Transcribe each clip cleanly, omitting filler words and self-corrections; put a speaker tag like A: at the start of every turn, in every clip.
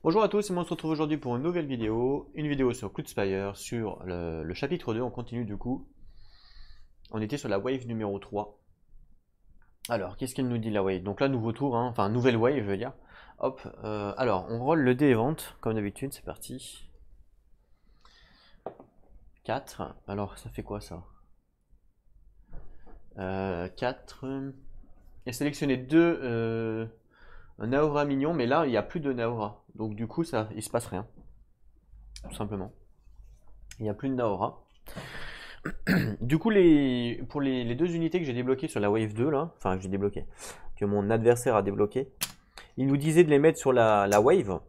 A: Bonjour à tous, et moi on se retrouve aujourd'hui pour une nouvelle vidéo, sur Cloudspire, sur le chapitre 2, on continue du coup. On était sur la wave numéro 3. Alors, qu'est-ce qu'elle nous dit la wave? Donc là, nouveau tour, hein, enfin nouvelle wave je veux dire. Hop, alors on roll le dé et vente, comme d'habitude, c'est parti. 4, alors ça fait quoi ça? 4, et sélectionner 2 Naora mignon, mais là il n'y a plus de Naora, donc du coup ça, il se passe rien, tout simplement. Il n'y a plus de Naora. Du coup, pour les deux unités que j'ai débloquées sur la wave 2, là, enfin que j'ai débloqué, que mon adversaire a débloqué, il nous disait de les mettre sur la wave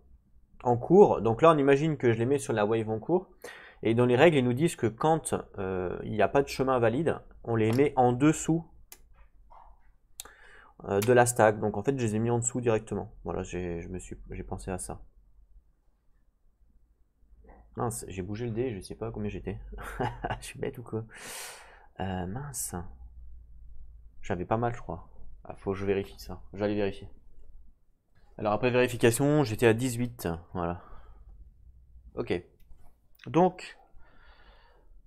A: en cours. Donc là, on imagine que je les mets sur la wave en cours. Et dans les règles, ils nous disent que quand il n'y a pas de chemin valide, on les met en dessous de la stack. Donc en fait, je les ai mis en dessous directement. Voilà, j'ai pensé à ça. Mince, j'ai bougé le dé, je sais pas combien j'étais. Je suis bête ou quoi? Mince. J'avais pas mal, je crois. Ah, faut que je vérifie ça. J'allais vérifier. Alors après vérification, j'étais à 18. Voilà. Ok. Donc,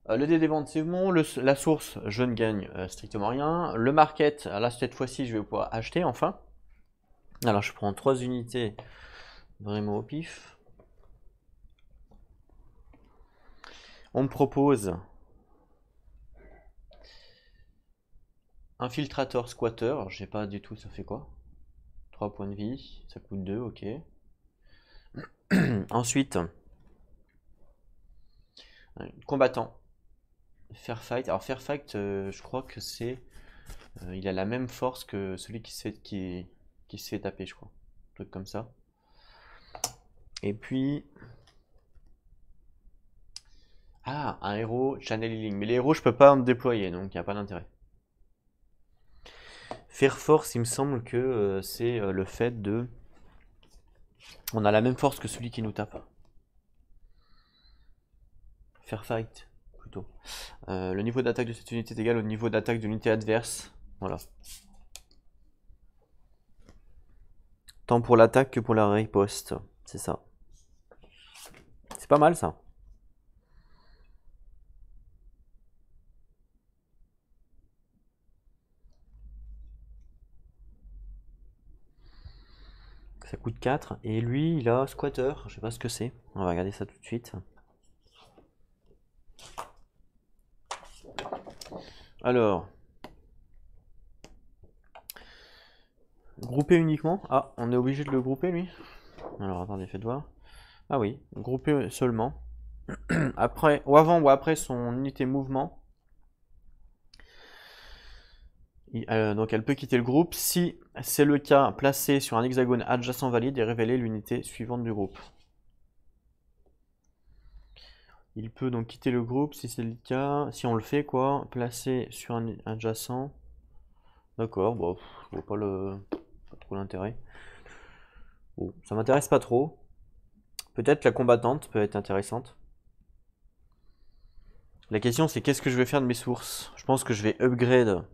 A: le dé des ventes, c'est bon. La source, je ne gagne strictement rien. Le market, là, cette fois-ci, je vais pouvoir acheter enfin. Alors, je prends 3 unités vraiment au pif. On me propose infiltrator squatter. Je sais pas du tout, ça fait quoi? 3 points de vie. Ça coûte 2, ok. Ensuite, combattant. Fair fight. Alors, fair fight, je crois que c'est. Il a la même force que celui qui se fait taper, je crois. Un truc comme ça. Et puis. Ah, un héros channel healing. Mais les héros, je peux pas en déployer, donc il n'y a pas d'intérêt. Fair force, il me semble que c'est le fait de. On a la même force que celui qui nous tape. Fair fight, plutôt. Le niveau d'attaque de cette unité est égal au niveau d'attaque de l'unité adverse. Voilà. Tant pour l'attaque que pour la riposte. C'est ça. C'est pas mal ça. Ça coûte 4. Et lui, il a squatter. Je sais pas ce que c'est. On va regarder ça tout de suite. Alors. Grouper uniquement. Ah, on est obligé de le grouper lui. Alors attendez, faites voir. Ah oui, grouper seulement. Après, ou avant ou après son unité mouvement. Donc elle peut quitter le groupe. Si c'est le cas, placer sur un hexagone adjacent valide et révéler l'unité suivante du groupe. Il peut donc quitter le groupe si c'est le cas. Si on le fait quoi, placer sur un adjacent. D'accord, bon, je vois pas trop l'intérêt. Bon, ça m'intéresse pas trop. Peut-être la combattante peut être intéressante. La question c'est qu'est-ce que je vais faire de mes sources? Je pense que je vais upgrade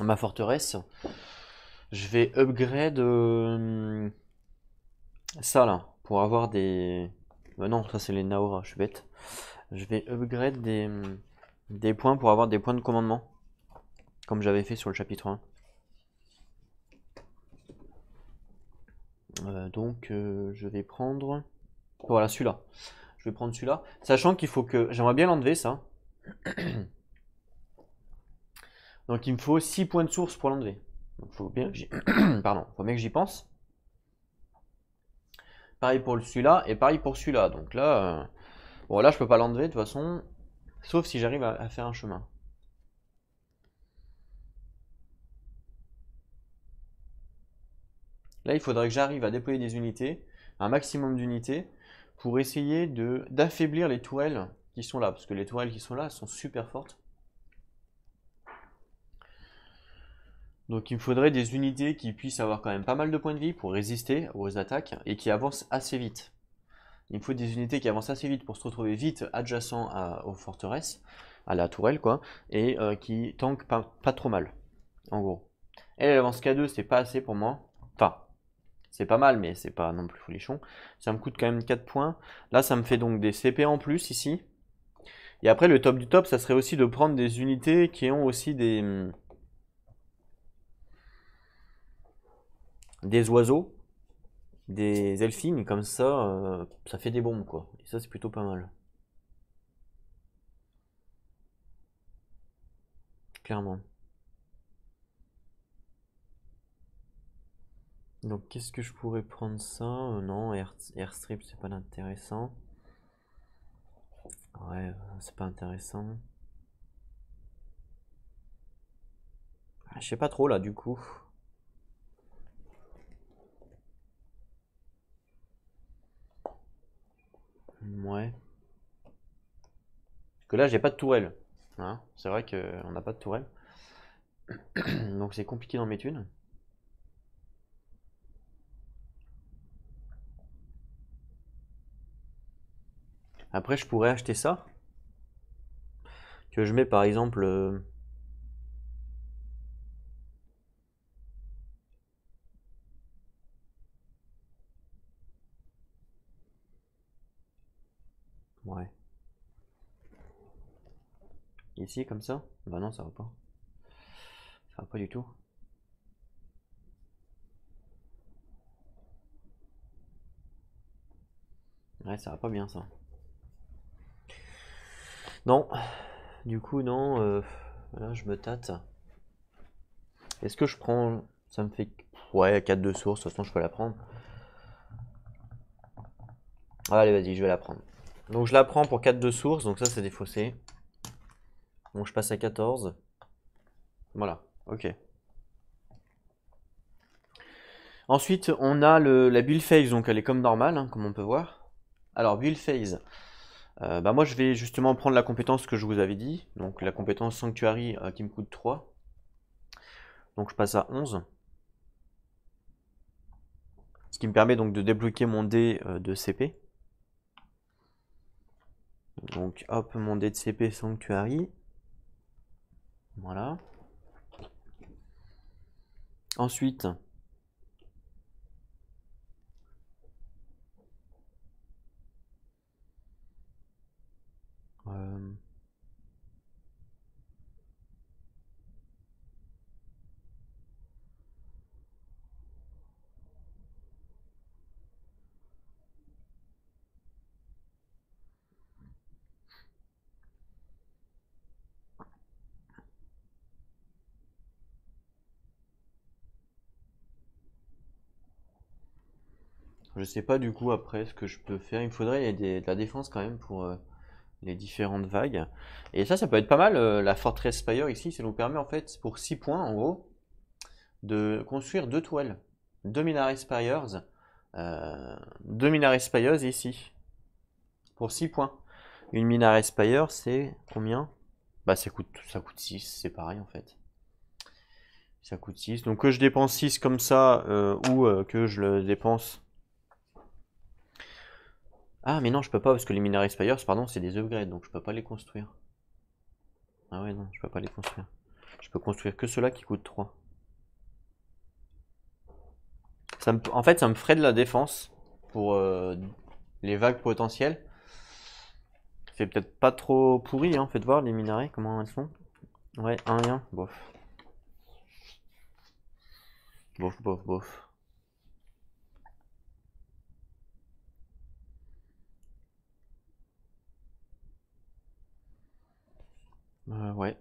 A: ma forteresse. Je vais upgrade ça là pour avoir des. Bah non, ça c'est les Naora, je suis bête. Je vais upgrade des points pour avoir des points de commandement. Comme j'avais fait sur le chapitre 1. Donc je vais prendre. Voilà celui-là. Je vais prendre celui-là. Sachant qu'il faut que. J'aimerais bien l'enlever ça. Donc il me faut 6 points de source pour l'enlever. Donc faut bien que j'y. Pardon, faut bien que j'y pense. Pareil pour celui-là et pareil pour celui-là. Donc là. Bon là je peux pas l'enlever de toute façon. Sauf si j'arrive à faire un chemin. Là il faudrait que j'arrive à déployer des unités. Un maximum d'unités. Pour essayer d'affaiblir les tourelles qui sont là. Parce que les tourelles qui sont là sont super fortes. Donc il me faudrait des unités qui puissent avoir quand même pas mal de points de vie pour résister aux attaques et qui avancent assez vite. Il me faut des unités qui avancent assez vite pour se retrouver vite adjacent aux forteresses, à la tourelle quoi, et qui tankent pas trop mal, en gros. Elle avance K2, c'est pas assez pour moi. Enfin, C'est pas mal, mais c'est pas non plus folichon. Ça me coûte quand même 4 points. Là, ça me fait donc des CP en plus ici. Et après, le top du top, ça serait aussi de prendre des unités qui ont aussi des oiseaux, des elfines, comme ça fait des bombes, quoi. Et ça, c'est plutôt pas mal. Clairement. Donc, qu'est-ce que je pourrais prendre ça? Non, Airstrip, c'est pas intéressant. Ouais, c'est pas intéressant. Ah, je sais pas trop là, du coup. Ouais. Parce que là, j'ai pas de tourelle. Hein, c'est vrai qu'on n'a pas de tourelle. Donc, c'est compliqué d'en mettre une. Après, je pourrais acheter ça. Que je mets par exemple. Ouais. Ici, comme ça? Bah non, ça va pas. Ça va pas du tout. Ouais, ça va pas bien ça. Non. Du coup, non. Là, je me tâte. Est-ce que je prends. Ça me fait. Ouais, 4 de source. De toute façon, je peux la prendre. Allez, vas-y, je vais la prendre. Donc, je la prends pour 4 de source. Donc, ça, c'est défaussé. Donc, je passe à 14. Voilà. Ok. Ensuite, on a la build phase. Donc, elle est comme normale, hein, comme on peut voir. Alors, build phase. Bah moi je vais justement prendre la compétence que je vous avais dit, donc la compétence Sanctuary qui me coûte 3. Donc je passe à 11. Ce qui me permet donc de débloquer mon dé de CP. Donc hop, mon dé de CP Sanctuary. Voilà. Ensuite, je sais pas du coup après ce que je peux faire. Il me faudrait de la défense quand même pour les différentes vagues. Et ça peut être pas mal. La Fortress Spire ici, ça nous permet en fait pour 6 points en gros de construire 2 tourelles. 2 Minaret Spires. 2 Minaret Spires ici. Pour 6 points. Une Minaret Spire, c'est combien? Bah ça coûte 6, c'est pareil en fait. Ça coûte 6. Donc que je dépense 6 comme ça, ou que je le dépense... Ah mais non, je peux pas, parce que les Minaret Spires, pardon, c'est des upgrades, donc je peux pas les construire. Ah ouais, non, je peux pas les construire. Je peux construire que ceux-là qui coûtent 3. En fait, ça me ferait de la défense pour les vagues potentielles. C'est peut-être pas trop pourri, hein. Faites voir les minarets, comment elles sont. Ouais, un rien, bof. Bof, bof, bof. Ouais.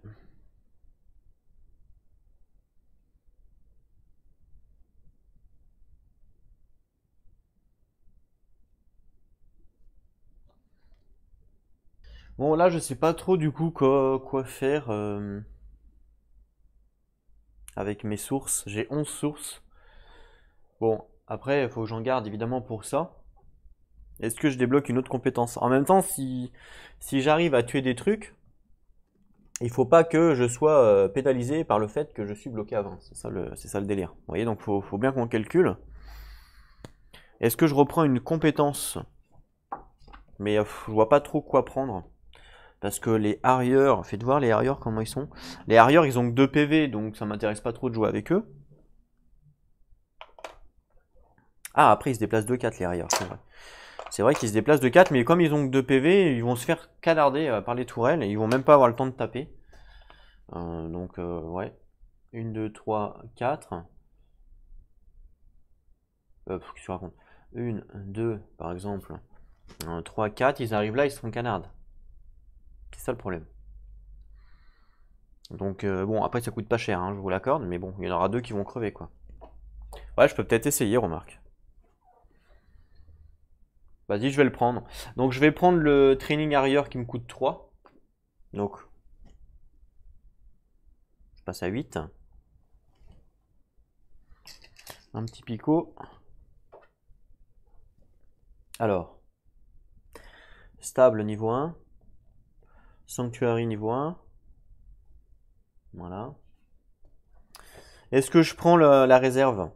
A: Bon, là, je sais pas trop du coup quoi faire avec mes sources. J'ai 11 sources. Bon, après, il faut que j'en garde évidemment pour ça. Est-ce que je débloque une autre compétence? En même temps, si j'arrive à tuer des trucs, il faut pas que je sois pénalisé par le fait que je suis bloqué avant. C'est ça le délire. Vous voyez, donc faut bien qu'on calcule. Est-ce que je reprends une compétence? Mais je vois pas trop quoi prendre. Parce que les arrières, faites voir les arrières comment ils sont. Les arrières, ils ont que 2 PV, donc ça m'intéresse pas trop de jouer avec eux. Ah, après, ils se déplacent de 4 les arrières, c'est vrai. C'est vrai qu'ils se déplacent de 4, mais comme ils ont que 2 PV, ils vont se faire canarder par les tourelles et ils vont même pas avoir le temps de taper. Donc, ouais. 1, 2, 3, 4. Qu'est-ce que tu racontes? 1, 2, par exemple. 3, 4, ils arrivent là, ils se font canarde. C'est ça le problème. Donc, bon, après, ça coûte pas cher, hein, je vous l'accorde, mais bon, il y en aura 2 qui vont crever, quoi. Ouais, je peux peut-être essayer, remarque. Vas-y, je vais le prendre. Donc, je vais prendre le training arrière qui me coûte 3. Donc, je passe à 8. Un petit picot. Alors, stable niveau 1. Sanctuary niveau 1. Voilà. Est-ce que je prends la réserve?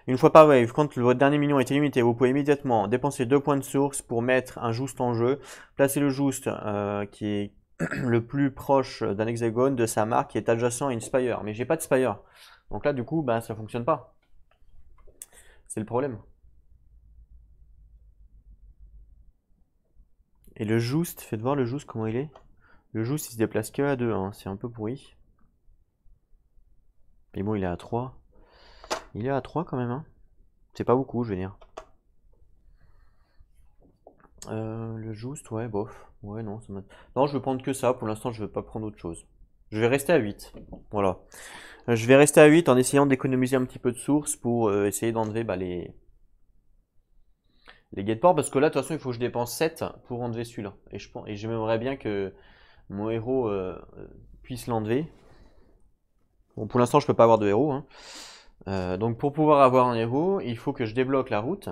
A: Une fois par wave, quand votre dernier minion est illimité, vous pouvez immédiatement dépenser 2 points de source pour mettre un Joost en jeu. Placez le Joost qui est le plus proche d'un hexagone de sa marque qui est adjacent à une Spire. Mais j'ai pas de Spire. Donc là, du coup, bah, ça fonctionne pas. C'est le problème. Et le Joost, faites voir le Joost comment il est. Le Joost, il se déplace que à 2, hein. C'est un peu pourri. Mais bon, il est à 3. Il est à 3 quand même, hein. C'est pas beaucoup, je veux dire. Le Joost, ouais, bof. Ouais, non, non, je veux prendre que ça. Pour l'instant, je veux pas prendre autre chose. Je vais rester à 8. Voilà. Je vais rester à 8 en essayant d'économiser un petit peu de source pour essayer d'enlever bah, les guet-ports. Parce que là, de toute façon, il faut que je dépense 7 pour enlever celui-là. Et j'aimerais bien que mon héros puisse l'enlever. Bon, pour l'instant, je peux pas avoir de héros, hein. Donc, pour pouvoir avoir un héros, il faut que je débloque la route.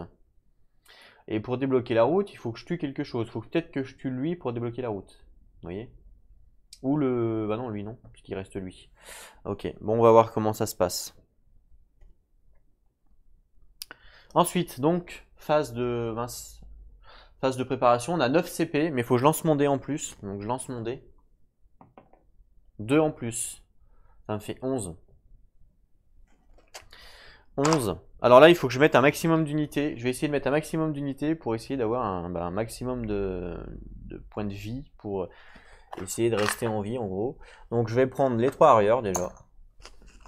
A: Et pour débloquer la route, il faut que je tue quelque chose. Il faut peut-être que je tue lui pour débloquer la route. Vous voyez? Ou le... Bah non, lui non, puisqu'il reste lui. Ok, bon, on va voir comment ça se passe. Ensuite, donc, phase de préparation. On a 9 CP, mais il faut que je lance mon dé en plus. Donc, je lance mon dé. 2 en plus. Ça me fait 11. 11. Alors là, il faut que je mette un maximum d'unités. Je vais essayer de mettre un maximum d'unités pour essayer d'avoir un maximum de points de vie pour essayer de rester en vie, en gros. Donc, je vais prendre les 3 arrières déjà.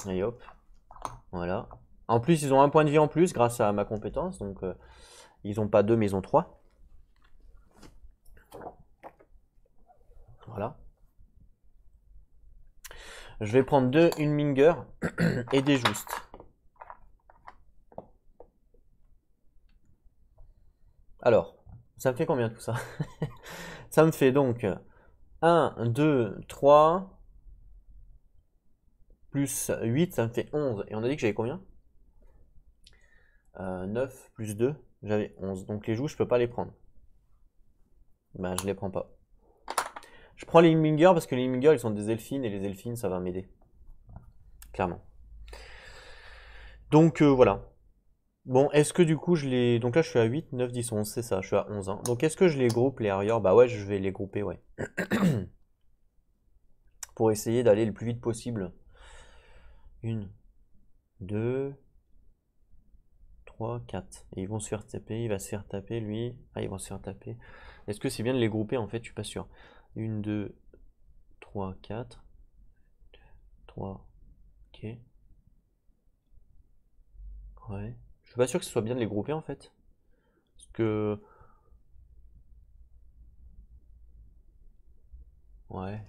A: Et hop. Voilà. En plus, ils ont un point de vie en plus grâce à ma compétence. Donc, ils n'ont pas 2, mais ils ont 3. Voilà. Je vais prendre 2 Unminger et des Joost. Alors, ça me fait combien tout ça? Ça me fait donc 1, 2, 3, plus 8, ça me fait 11. Et on a dit que j'avais combien? 9 plus 2, j'avais 11. Donc les joues, je peux pas les prendre. Ben, je les prends pas. Je prends les Inmingers parce que les Inmingers, ils sont des elfines et les elfines, ça va m'aider. Clairement. Donc voilà. Bon, est-ce que du coup je les... Donc là je suis à 8, 9, 10, 11, c'est ça, je suis à 11. Hein. Donc est-ce que je les groupe les arrières? Bah ouais, je vais les grouper, ouais. Pour essayer d'aller le plus vite possible. 1, 2, 3, 4. Et ils vont se faire taper, il va se faire taper lui. Ah, ils vont se faire taper. Est-ce que c'est bien de les grouper en fait? Je suis pas sûr. 1, 2, 3, 4. 3, ok. Ouais. Je suis pas sûr que ce soit bien de les grouper en fait. Parce que... Ouais.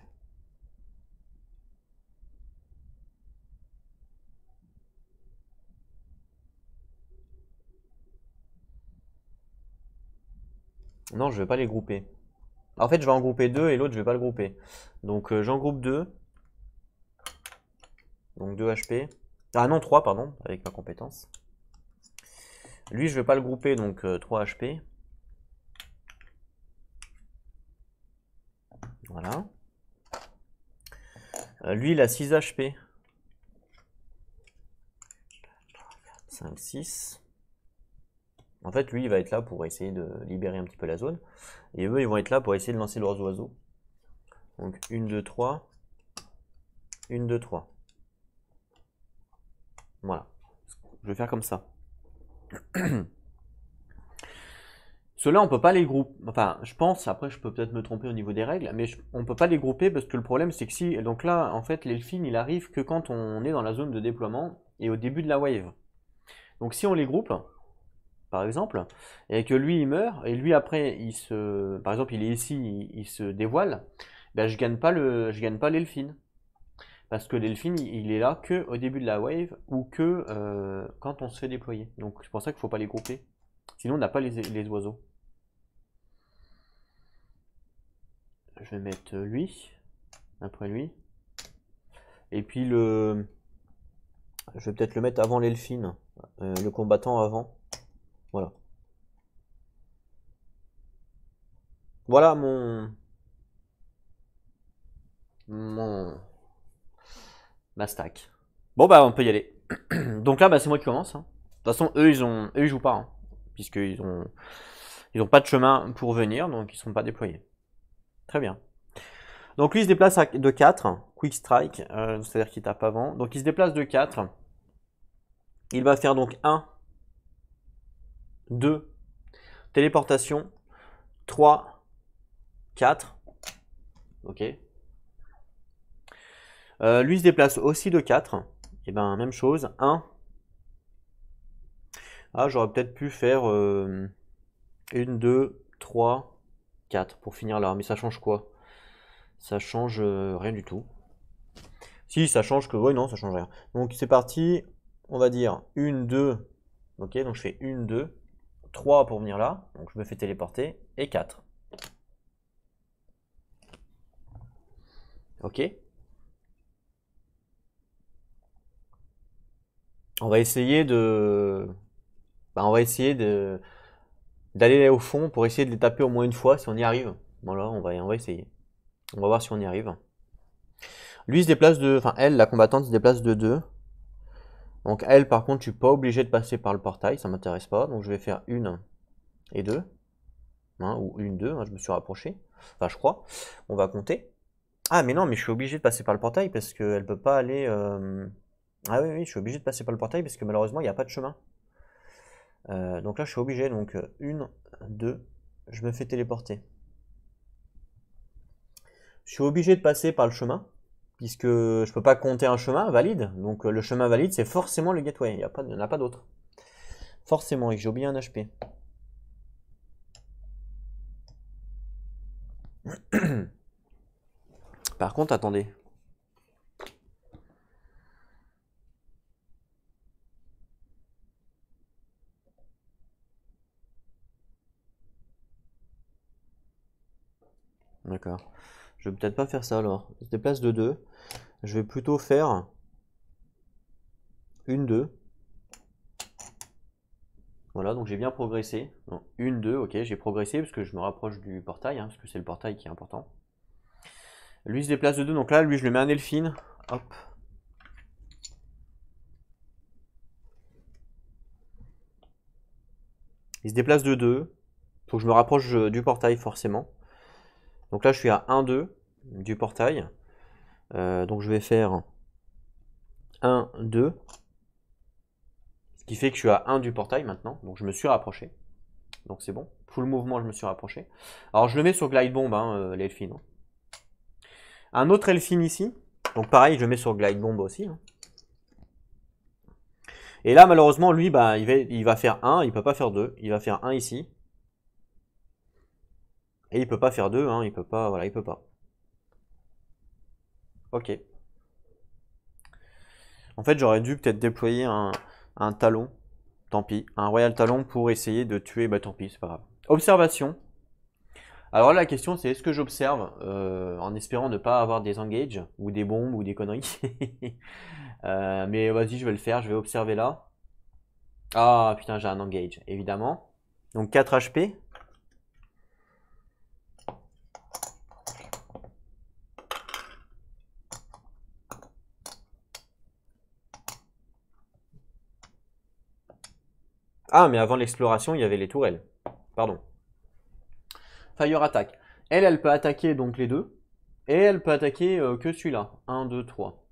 A: Non, je vais pas les grouper. En fait, je vais en grouper deux et l'autre, je vais pas le grouper. Donc, j'en groupe deux. Donc 2 HP. Ah non, 3, pardon, avec ma compétence. Lui, je vais pas le grouper, donc 3 HP. Voilà. Lui, il a 6 HP. 5, 6. En fait, lui, il va être là pour essayer de libérer un petit peu la zone. Et eux, ils vont être là pour essayer de lancer leurs oiseaux. Donc 1, 2, 3. 1, 2, 3. Voilà. Je vais faire comme ça. Ceux-là, on peut pas les grouper. Enfin, je pense, après, je peux peut-être me tromper au niveau des règles, mais on peut pas les grouper parce que le problème, c'est que si. Donc là, en fait, l'elfine, il arrive que quand on est dans la zone de déploiement et au début de la wave. Donc si on les groupe, par exemple, et que lui, il meurt, et lui, après, par exemple, il est ici, il se dévoile, ben, je gagne pas l'elfine. Parce que l'elfine, il est là que au début de la wave ou que quand on se fait déployer. Donc c'est pour ça qu'il faut pas les grouper. Sinon, on n'a pas les oiseaux. Je vais mettre lui, après lui. Et puis je vais peut-être le mettre avant l'elfine, le combattant avant. Voilà. Voilà ma stack. Bon bah on peut y aller. Donc là bah, c'est moi qui commence, hein. De toute façon eux ils jouent pas, hein, puisqu'ils ont pas de chemin pour venir, donc ils sont pas déployés. Très bien. Donc lui il se déplace de 4, quick strike, c'est-à-dire qu'il tape avant. Donc il se déplace de 4. Il va faire donc 1, 2, téléportation, 3, 4. Ok. Lui se déplace aussi de 4. Et ben même chose, 1. Ah j'aurais peut-être pu faire 1, 2, 3, 4 pour finir là, mais ça change quoi? Ça change rien du tout. Si, ça change que... Ouais, non, ça change rien. Donc c'est parti, on va dire 1, 2. Ok, donc je fais 1, 2, 3 pour venir là. Donc je me fais téléporter. Et 4. Ok. On va essayer de... Bah, on va essayer d'aller au fond pour essayer de les taper au moins une fois si on y arrive. Voilà, on va essayer. On va voir si on y arrive. Lui il se déplace de... Enfin elle, la combattante, se déplace de 2. Donc elle, par contre, je suis pas obligé de passer par le portail, ça m'intéresse pas. Donc je vais faire 1 et 2. Hein, ou 1, 2, hein, je me suis rapproché. Enfin, je crois. On va compter. Ah, mais non, mais je suis obligé de passer par le portail parce qu'elle peut pas aller... Ah oui, oui, je suis obligé de passer par le portail parce que malheureusement, il n'y a pas de chemin. Donc là, je suis obligé. Donc 1, 2, je me fais téléporter. Je suis obligé de passer par le chemin puisque je peux pas compter un chemin valide. Donc le chemin valide, c'est forcément le gateway. Il n'y en a pas d'autre. Forcément, et que j'ai oublié un HP. Par contre, attendez. D'accord. Je vais peut-être pas faire ça alors. Il se déplace de 2. Je vais plutôt faire 1, 2. Voilà, donc j'ai bien progressé. 1, 2, ok, j'ai progressé parce que je me rapproche du portail, hein, parce que c'est le portail qui est important. Lui il se déplace de 2, donc là, lui je le mets un elfine. Hop. Il se déplace de 2. Faut que je me rapproche du portail forcément. Donc là je suis à 1, 2 du portail. Donc je vais faire 1, 2. Ce qui fait que je suis à 1 du portail maintenant. Donc je me suis rapproché. Donc c'est bon. Full mouvement, je me suis rapproché. Alors je le mets sur Glide Bomb, hein, l'elfine. Un autre elfine ici. Donc pareil, je le mets sur Glide Bomb aussi. Hein. Et là, malheureusement, lui, bah, il va faire 1, il peut pas faire 2. Il va faire 1 ici. Et il peut pas faire 2, hein, il peut pas, voilà, il peut pas. Ok. En fait, j'aurais dû peut-être déployer un talon. Tant pis. Un Royal Talon pour essayer de tuer, bah tant pis, c'est pas grave. Observation. Alors là, la question c'est est-ce que j'observe en espérant ne pas avoir des engages ou des bombes ou des conneries. Mais vas-y, je vais le faire, je vais observer là. Ah putain, j'ai un engage, évidemment. Donc 4 HP. Ah, mais avant l'exploration, il y avait les tourelles. Pardon. Fire attack. Elle peut attaquer donc les deux. Et elle peut attaquer que celui-là. 1, 2, 3.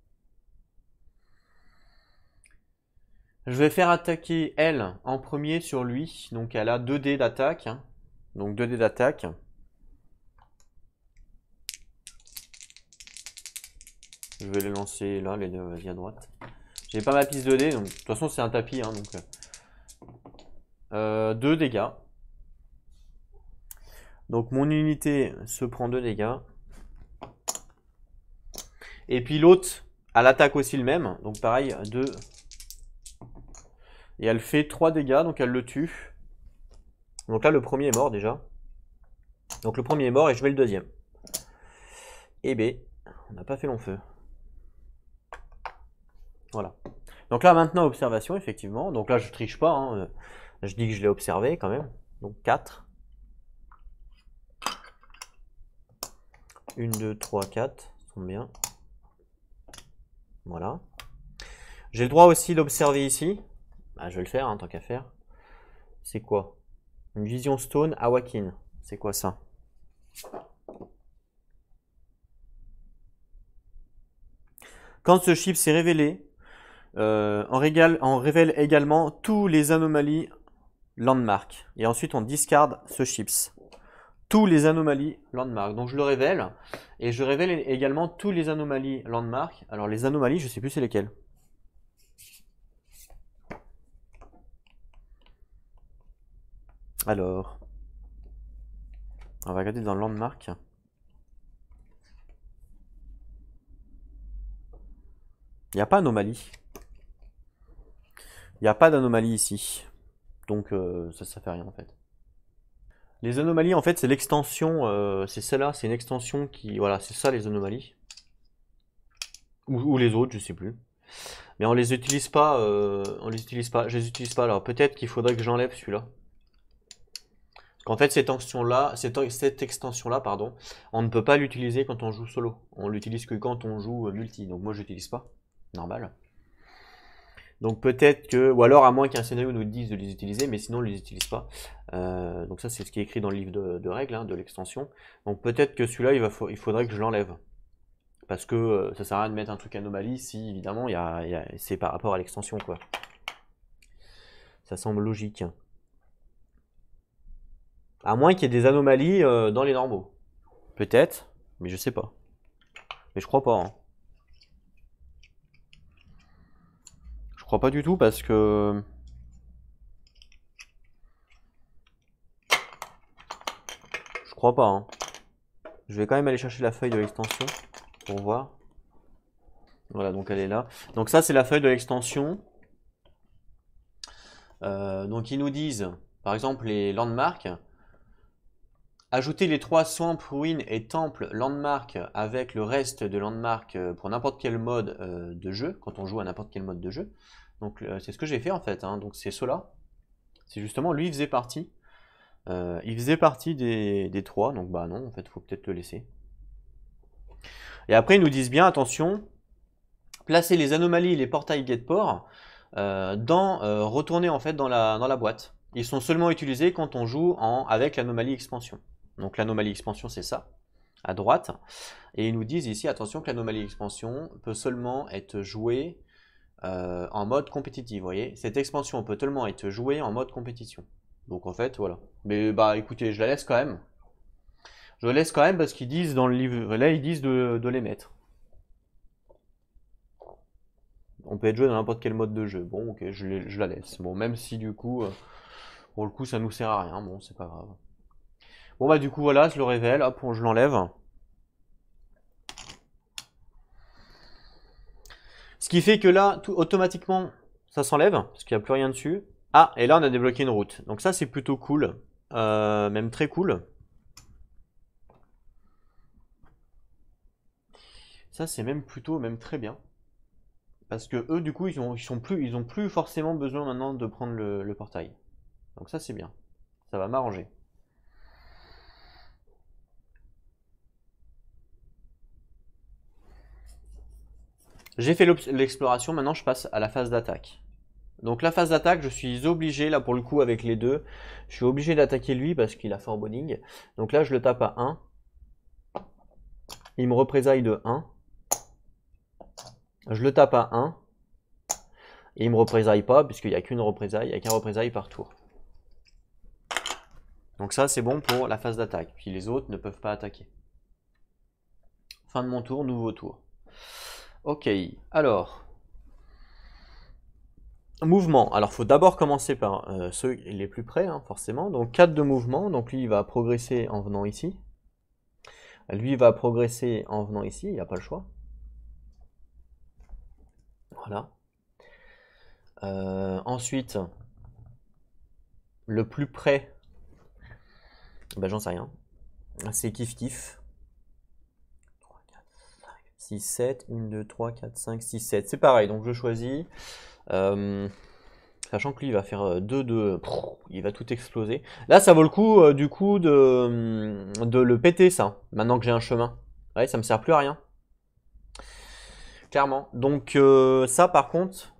A: Je vais faire attaquer elle en premier sur lui. Donc elle a 2 dés d'attaque. Donc 2 dés d'attaque. Je vais les lancer là, les deux, vas-y à droite. J'ai pas ma piste de dés, donc de toute façon c'est un tapis. Donc 2 dégâts. Donc mon unité se prend 2 dégâts. Et puis l'autre, elle attaque aussi le même. Donc pareil, 2. Et elle fait 3 dégâts, donc elle le tue. Donc là, le premier est mort déjà. Donc le premier est mort et je mets le deuxième. Et B, on n'a pas fait long feu. Voilà. Donc là, maintenant, observation, effectivement. Donc là, je triche pas. Hein. Je dis que je l'ai observé quand même. Donc 4. 1, 2, 3, 4. Ça tombe bien. Voilà. J'ai le droit aussi d'observer ici. Bah, je vais le faire, hein, tant qu'à faire. C'est quoi? Une vision stone Awakin. C'est quoi ça? Quand ce chip s'est révélé, on révèle également tous les anomalies landmark. Et ensuite, on discarde ce chips. Tous les anomalies landmark. Donc je le révèle. Et je révèle également tous les anomalies landmark. Alors les anomalies, je sais plus c'est lesquelles. Alors, on va regarder dans landmark. Il n'y a pas d'anomalie. Il n'y a pas d'anomalie ici. Donc ça fait rien en fait. Les anomalies en fait c'est l'extension, c'est celle-là, c'est une extension qui... Voilà, c'est ça les anomalies. Ou les autres, je sais plus. Mais on les utilise pas, je les utilise pas. Alors peut-être qu'il faudrait que j'enlève celui-là. Parce qu'en fait cette extension-là, pardon, on ne peut pas l'utiliser quand on joue solo. On l'utilise que quand on joue multi. Donc moi je l'utilise pas. Normal. Donc peut-être que, ou alors à moins qu'un scénario nous dise de les utiliser, mais sinon on ne les utilise pas. Donc ça c'est ce qui est écrit dans le livre de règles, hein, de l'extension. Donc peut-être que celui-là il faudrait que je l'enlève. Parce que ça sert à rien de mettre un truc anomalie si évidemment c'est par rapport à l'extension quoi. Ça semble logique. À moins qu'il y ait des anomalies dans les normaux. Peut-être, mais je sais pas. Mais je crois pas. Hein. Je crois pas du tout parce que... Je crois pas. Hein. Je vais quand même aller chercher la feuille de l'extension pour voir. Voilà, donc elle est là. Donc ça c'est la feuille de l'extension. Donc ils nous disent, par exemple les landmarks, ajouter les 3 swamp, ruin et temple landmark avec le reste de landmark pour n'importe quel mode de jeu, quand on joue à n'importe quel mode de jeu. Donc c'est ce que j'ai fait en fait, hein. Donc c'est cela. C'est justement, lui il faisait partie. Il faisait partie des 3, donc bah non, en fait il faut peut-être le laisser. Et après ils nous disent bien, attention, placer les anomalies et les portails getport retourner en fait dans la boîte. Ils sont seulement utilisés quand on joue avec l'anomalie expansion. Donc l'anomalie expansion c'est ça, à droite. Et ils nous disent ici, attention que l'anomalie expansion peut seulement être jouée en mode compétitif. Vous voyez, cette expansion peut seulement être jouée en mode compétition. Donc en fait, voilà. Mais bah écoutez, je la laisse quand même. Je la laisse quand même parce qu'ils disent dans le livre, là ils disent de les mettre. On peut être joué dans n'importe quel mode de jeu. Bon, ok, je la laisse. Bon, même si du coup, pour le coup, ça nous sert à rien. Bon, c'est pas grave. Bon, bah du coup, voilà, je le révèle. Hop, je l'enlève. Ce qui fait que là, automatiquement, ça s'enlève, parce qu'il n'y a plus rien dessus. Ah, et là, on a débloqué une route. Donc ça, c'est plutôt cool. Même très cool. Ça, c'est même très bien. Parce que eux, du coup, ils ont plus forcément besoin maintenant de prendre le portail. Donc ça, c'est bien. Ça va m'arranger. J'ai fait l'exploration, maintenant je passe à la phase d'attaque. Donc la phase d'attaque, je suis obligé, là pour le coup avec les deux, je suis obligé d'attaquer lui parce qu'il a foreboding. Donc là je le tape à 1. Il me représaille de 1. Je le tape à 1. Et il ne me représaille pas, puisqu'il n'y a qu'une représaille, il n'y a qu'un représaille par tour. Donc ça, c'est bon pour la phase d'attaque. Puis les autres ne peuvent pas attaquer. Fin de mon tour, nouveau tour. Ok, alors... Mouvement. Alors, il faut d'abord commencer par ceux les plus près, hein, forcément. Donc, 4 de mouvement. Donc, lui, il va progresser en venant ici. Lui, il va progresser en venant ici. Il n'y a pas le choix. Voilà. Ensuite, le plus près, ben, j'en sais rien. C'est kiff-kiff. 3, 4, 5, 6, 7. 1, 2, 3, 4, 5, 6, 7. C'est pareil. Donc, je choisis. Sachant que lui il va faire 2, il va tout exploser. Là ça vaut le coup du coup de le péter ça, maintenant que j'ai un chemin. Ouais, ça me sert plus à rien. Clairement. Donc ça par contre,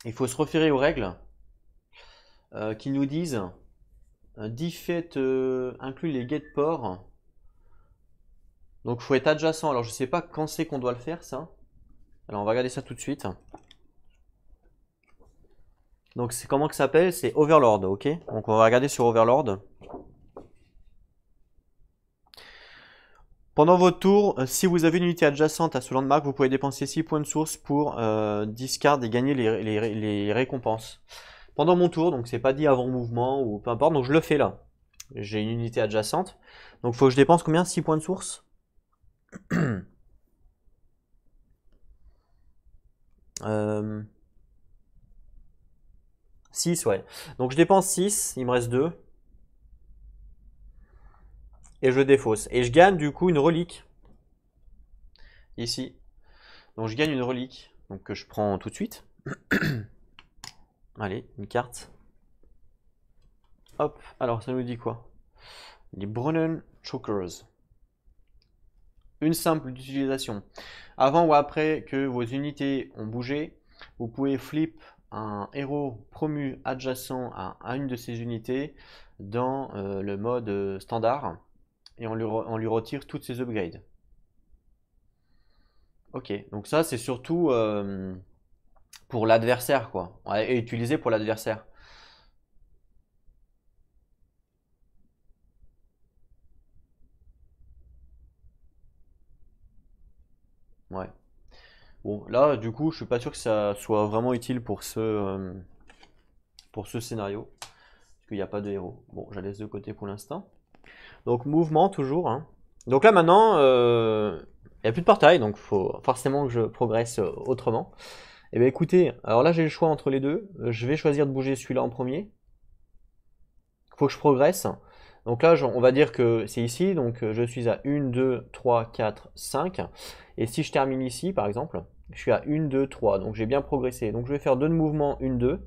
A: il faut se référer aux règles qui nous disent defeat inclut les get ports. Donc il faut être adjacent. Alors je sais pas quand c'est qu'on doit le faire ça. Alors on va regarder ça tout de suite. Donc c'est comment que ça s'appelle? C'est Overlord, ok? Donc on va regarder sur Overlord. Pendant votre tour, si vous avez une unité adjacente à ce landmark, vous pouvez dépenser 6 points de source pour discard et gagner les récompenses. Pendant mon tour, donc c'est pas dit avant mouvement ou peu importe, donc je le fais là. J'ai une unité adjacente. Donc il faut que je dépense combien? 6 points de source? 6, ouais. Donc je dépense 6, il me reste 2. Et je défausse. Et je gagne du coup une relique. Ici. Donc je gagne une relique. Donc que je prends tout de suite. Allez, une carte. Hop, alors ça nous dit quoi? Les Brunnen Chokers. Une simple utilisation. Avant ou après que vos unités ont bougé, vous pouvez flip un héros promu adjacent à une de ces unités dans le mode standard et on lui retire toutes ses upgrades. Ok, donc ça c'est surtout pour l'adversaire quoi, et utilisé pour l'adversaire. Ouais. Bon, là, du coup, je suis pas sûr que ça soit vraiment utile pour ce scénario. Parce qu'il n'y a pas de héros. Bon, je la laisse de côté pour l'instant. Donc, mouvement, toujours. Hein. Donc là, maintenant, il n'y a plus de portail. Donc, il faut forcément que je progresse autrement. Eh bien, écoutez, alors là, j'ai le choix entre les deux. Je vais choisir de bouger celui-là en premier. Il faut que je progresse. Donc là, on va dire que c'est ici. Donc, je suis à 1, 2, 3, 4, 5. Et si je termine ici, par exemple, je suis à 1, 2, 3. Donc j'ai bien progressé. Donc je vais faire 2 de mouvement, 1, 2.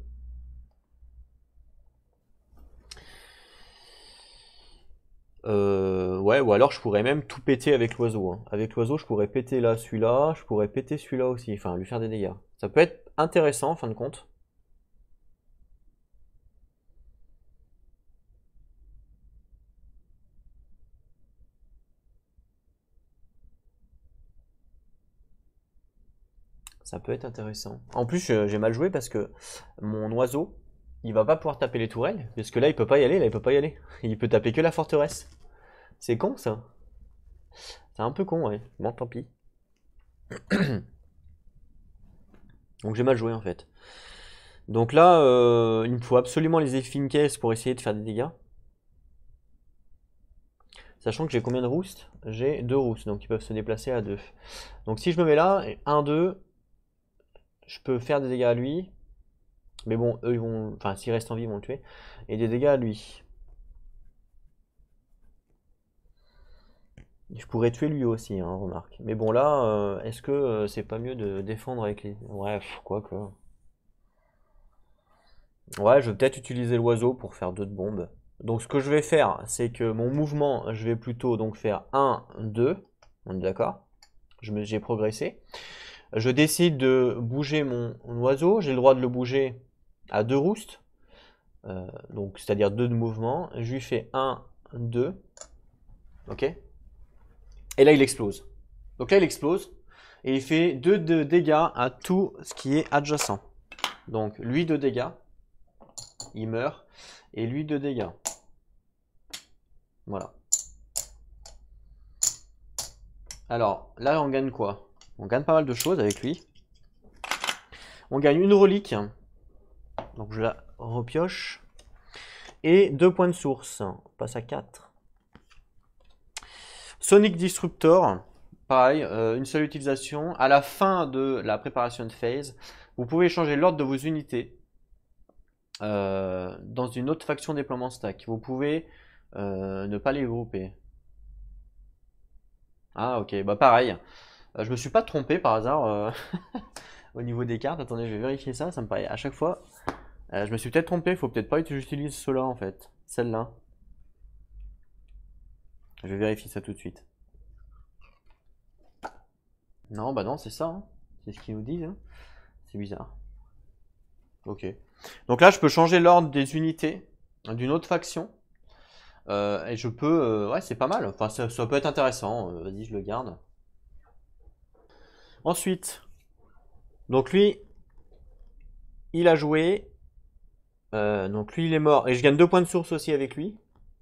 A: Ouais, ou alors je pourrais même tout péter avec l'oiseau. Hein. Avec l'oiseau, je pourrais péter là celui-là. Je pourrais péter celui-là aussi. Enfin, lui faire des dégâts. Ça peut être intéressant en fin de compte. Ça peut être intéressant. En plus, j'ai mal joué parce que mon oiseau, il va pas pouvoir taper les tourelles. Parce que là, il peut pas y aller. Là, il peut pas y aller. Il peut taper que la forteresse. C'est con ça. C'est un peu con, ouais. Bon, tant pis. Donc j'ai mal joué en fait. Donc là, il me faut absolument les efficaces pour essayer de faire des dégâts. Sachant que j'ai combien de roustes? J'ai 2 roustes, donc ils peuvent se déplacer à 2. Donc si je me mets là, 1, 2, je peux faire des dégâts à lui. Mais bon, eux, ils vont... Enfin, s'ils restent en vie, ils vont le tuer. Et des dégâts à lui. Je pourrais tuer lui aussi, hein, remarque. Mais bon, là, est-ce que c'est pas mieux de défendre avec les... Ouais, quoi que... Ouais, je vais peut-être utiliser l'oiseau pour faire 2 de bombes. Donc ce que je vais faire, c'est que mon mouvement, je vais plutôt donc faire 1, 2. On est d'accord? J'ai progressé. Je décide de bouger mon oiseau. J'ai le droit de le bouger à 2 roustes. Donc c'est-à-dire 2 de mouvement. Je lui fais 1, 2. Ok? Et là il explose. Donc là il explose. Et il fait 2 de dégâts à tout ce qui est adjacent. Donc lui 2 dégâts. Il meurt. Et lui 2 dégâts. Voilà. Alors, là, on gagne quoi? On gagne pas mal de choses avec lui. On gagne une relique. Donc, je la repioche. Et 2 points de source. On passe à 4. Sonic Disruptor. Pareil, une seule utilisation. À la fin de la préparation de phase, vous pouvez changer l'ordre de vos unités dans une autre faction déploiement stack. Vous pouvez ne pas les grouper. Ah ok, bah pareil. Je me suis pas trompé par hasard au niveau des cartes. Attendez, je vais vérifier ça. Ça me paraît à chaque fois. Je me suis peut-être trompé. Faut peut-être pas que j'utilise cela en fait. Celle-là. Je vais vérifier ça tout de suite. Non, bah non, c'est ça. Hein. C'est ce qu'ils nous disent. Hein. C'est bizarre. Ok. Donc là, je peux changer l'ordre des unités d'une autre faction. Et je peux... ouais, c'est pas mal. Enfin, ça peut être intéressant. Vas-y, je le garde. Ensuite, donc lui, il a joué. Donc lui, il est mort. Et je gagne 2 points de source aussi avec lui.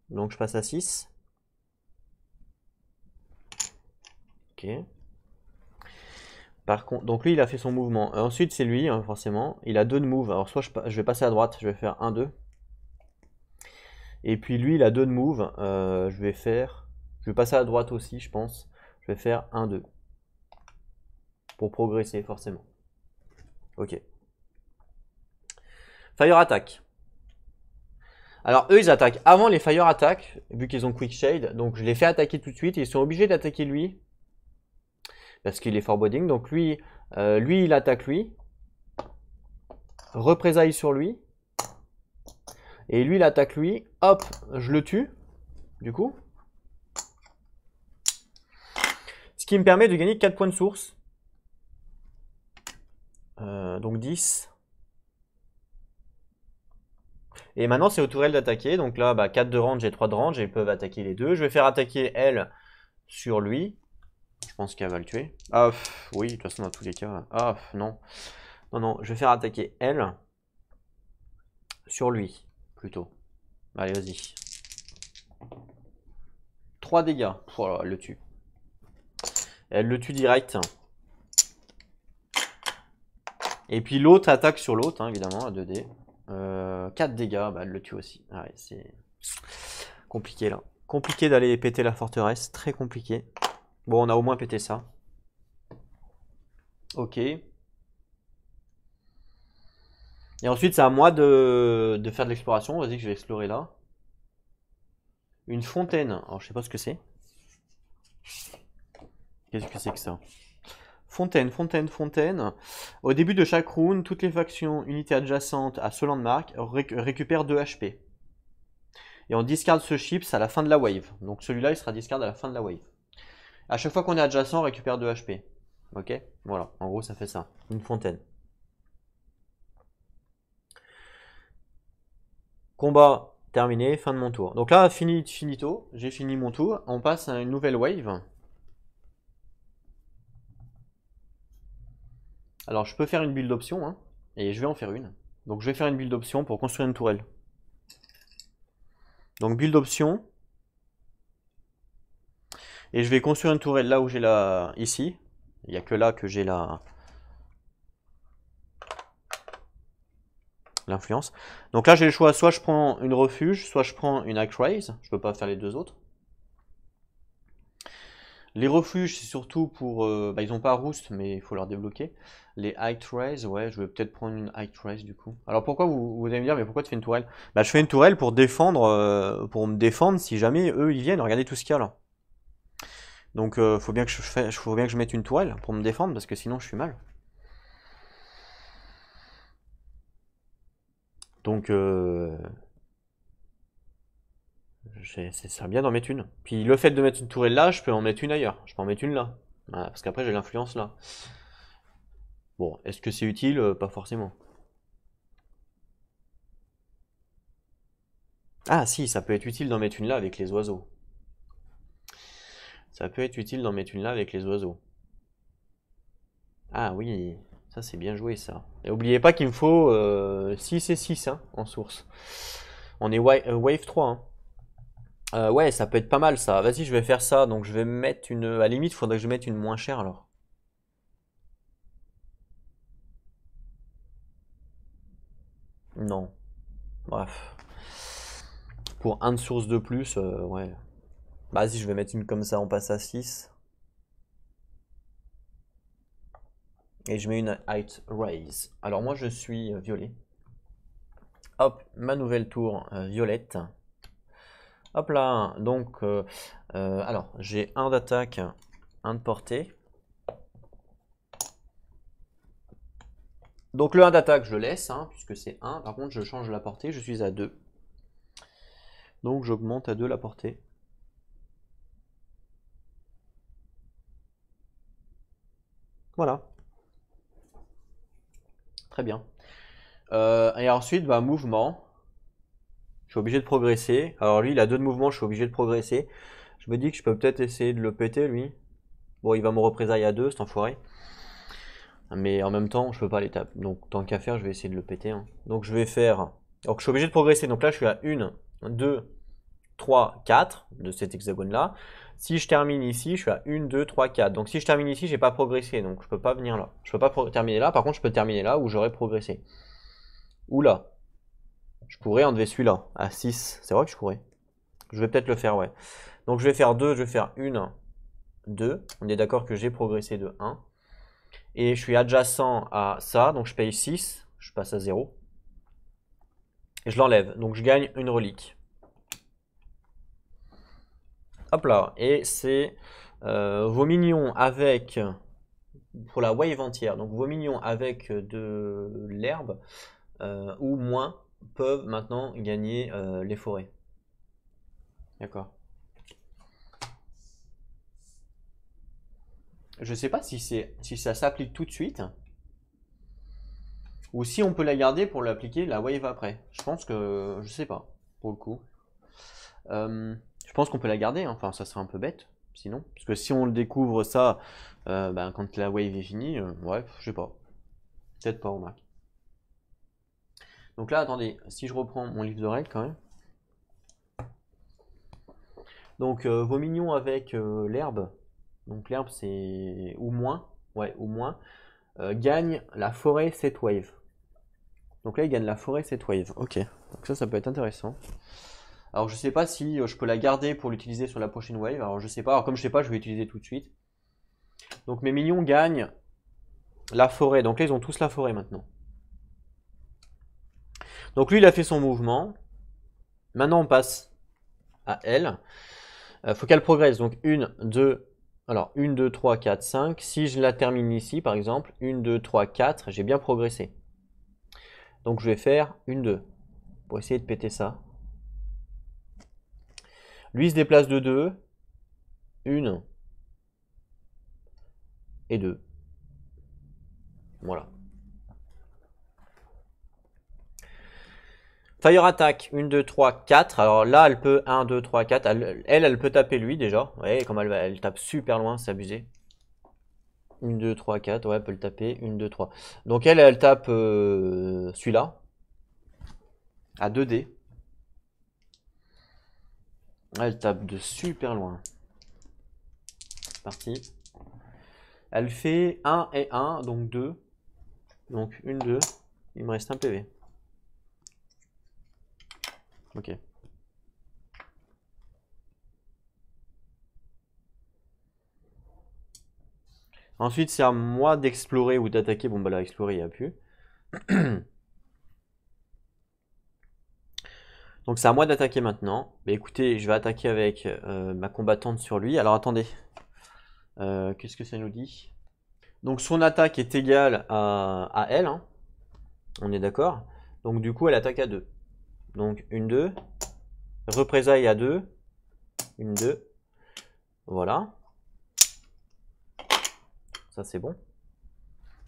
A: Donc je passe à 6. Ok. Par contre, donc lui, il a fait son mouvement. Ensuite, c'est lui, hein, forcément. Il a 2 de move. Alors soit je vais passer à droite, je vais faire 1, 2. Et puis lui, il a 2 de move. Je vais passer à droite aussi, je pense. Je vais faire 1, 2. Pour progresser, forcément. Ok. Fire Attack. Alors eux, ils attaquent avant les Fire Attack, vu qu'ils ont Quick Shade. Donc je les fais attaquer tout de suite. Ils sont obligés d'attaquer lui. Parce qu'il est foreboding. Donc lui, il attaque lui. Représailles sur lui. Et lui, il attaque lui. Hop, je le tue. Du coup. Ce qui me permet de gagner 4 points de source. Donc 10. Et maintenant, c'est au tour elle d'attaquer. Donc là, bah, 4 de range et 3 de range. Et ils peuvent attaquer les deux. Je vais faire attaquer elle sur lui. Je pense qu'elle va le tuer. Ah, oui, de toute façon, dans tous les cas. Ah, non. Non, non, je vais faire attaquer elle sur lui, plutôt. Allez, vas-y. 3 dégâts. Voilà, elle le tue. Elle le tue direct. Et puis l'autre attaque sur l'autre, hein, évidemment, à 2D. 4 dégâts, bah, elle le tue aussi. Ah ouais, c'est compliqué là. Compliqué d'aller péter la forteresse, très compliqué. Bon, on a au moins pété ça. Ok. Et ensuite, c'est à moi de faire de l'exploration. Vas-y, que je vais explorer là. Une fontaine. Alors, je sais pas ce que c'est. Qu'est-ce que c'est que ça? Fontaine, fontaine, fontaine. Au début de chaque round, toutes les factions unités adjacentes à ce landmark récupèrent 2 HP. Et on discard ce chips à la fin de la wave. Donc celui-là, il sera discard à la fin de la wave. À chaque fois qu'on est adjacent, on récupère 2 HP. Ok? Voilà, en gros, ça fait ça. Une fontaine. Combat terminé, fin de mon tour. Donc là, finito, j'ai fini mon tour. On passe à une nouvelle wave. Alors, je peux faire une build option, hein, et je vais en faire une. Donc, je vais faire une build option pour construire une tourelle. Donc, build option. Et je vais construire une tourelle là où j'ai la... Ici. Il n'y a que là que j'ai l'influence. Donc là, j'ai le choix. Soit je prends une refuge, soit je prends une Act Raise. Je peux pas faire les deux autres. Les refuges, c'est surtout pour... bah, ils n'ont pas Roost, mais il faut leur débloquer. Les Act Raise, ouais, je vais peut-être prendre une Act Raise du coup. Alors pourquoi vous allez me dire, mais pourquoi tu fais une tourelle? Bah, je fais une tourelle pour défendre, pour me défendre si jamais eux ils viennent. Regardez tout ce qu'il y a là. Donc faut bien que je mette une tourelle pour me défendre parce que sinon je suis mal. Donc ça serait bien d'en mettre une. Puis le fait de mettre une tourelle là, je peux en mettre une ailleurs. Je peux en mettre une là. Voilà, parce qu'après j'ai l'influence là. Bon, est-ce que c'est utile? Pas forcément. Ah si, ça peut être utile d'en mettre une là avec les oiseaux. Ça peut être utile d'en mettre une là avec les oiseaux. Ah oui, Ça, c'est bien joué, ça. Et n'oubliez pas qu'il me faut 6 et 6 hein, en source. On est wave 3. Hein. Ouais, ça peut être pas mal, ça. Vas-y, je vais faire ça. Donc, je vais mettre une... À la limite, il faudrait que je mette une moins chère, alors. Non. Bref. Pour un de source de plus, ouais. Bah, vas-y, je vais mettre une comme ça, on passe à 6. Et je mets une height raise. Alors moi je suis violet. Hop, ma nouvelle tour violette. Hop là, donc alors j'ai un d'attaque, un de portée. Donc le 1 d'attaque je laisse, hein, puisque c'est 1. Par contre je change la portée, je suis à 2. Donc j'augmente à 2 la portée. Voilà. Très bien. Et ensuite, bah, mouvement. Je suis obligé de progresser. Alors lui, il a 2 de mouvement, je suis obligé de progresser. Je me dis que je peux peut-être essayer de le péter, lui. Bon, il va me représailler à 2, cet enfoiré. Mais en même temps, je peux pas l'étape. Donc tant qu'à faire, je vais essayer de le péter. Hein. Donc je vais faire... Donc je suis obligé de progresser. Donc là, je suis à 1, 2, 3, 4 de cet hexagone-là. Si je termine ici, je suis à 1, 2, 3, 4. Donc si je termine ici, j'ai pas progressé. Donc je peux pas venir là. Je peux pas terminer là. Par contre, je peux terminer là où j'aurais progressé. Ou là. Je pourrais enlever celui-là à 6. C'est vrai que je pourrais. Je vais peut-être le faire, ouais. Donc je vais faire 2, je vais faire 1, 2. On est d'accord que j'ai progressé de 1. Et je suis adjacent à ça, donc je paye 6. Je passe à 0. Et je l'enlève. Donc je gagne une relique. Hop là. Et c'est vos minions avec... Pour la wave entière. Donc vos minions avec de l'herbe ou moins peuvent maintenant gagner les forêts. D'accord. Je sais pas si ça s'applique tout de suite ou si on peut la garder pour l'appliquer la wave après. Je pense que je sais pas pour le coup. Je pense qu'on peut la garder. Hein. Enfin, ça serait un peu bête sinon, parce que si on le découvre ça, ben, quand la wave est finie, ouais, je sais pas. Peut-être pas, remarque. Donc là, attendez, si je reprends mon livre de règles quand même. Donc vos minions avec l'herbe. Donc l'herbe c'est ou moins, ouais, ou moins. Gagne la forêt cette wave. Donc là, il gagne la forêt cette wave. Ok, donc ça peut être intéressant. Alors je sais pas si je peux la garder pour l'utiliser sur la prochaine wave. Alors je sais pas. Alors comme je sais pas, je vais utiliser tout de suite. Donc mes minions gagnent la forêt. Donc là, ils ont tous la forêt maintenant. Donc lui, il a fait son mouvement. Maintenant, on passe à elle. Faut qu'elle progresse. Donc 1, 2, alors 1, 2, 3, 4, 5. Si je la termine ici, par exemple, 1, 2, 3, 4, j'ai bien progressé. Donc je vais faire 1, 2 pour essayer de péter ça. Lui il se déplace de 2, 1 et 2. Voilà. Fire attack, 1, 2, 3, 4. Alors là, elle peut 1, 2, 3, 4. Elle peut taper lui déjà. Vous voyez, comme elle tape super loin, c'est abusé. 1, 2, 3, 4. Ouais, elle peut le taper. 1, 2, 3. Donc elle tape celui-là. À 2D. Elle tape de super loin. C'est parti. Elle fait 1 et 1, donc 2. Donc 1, 2. Il me reste un PV. Ok. Ensuite, c'est à moi d'explorer ou d'attaquer. Bon, bah là, explorer, il n'y a plus. Donc, c'est à moi d'attaquer maintenant. Bah écoutez, je vais attaquer avec ma combattante sur lui. Alors, attendez. Qu'est-ce que ça nous dit? Donc, son attaque est égale à elle. Hein. On est d'accord? Donc, du coup, elle attaque à 2. Donc, 1, 2. Représailles à 2. 1, 2. Voilà. Ça, c'est bon.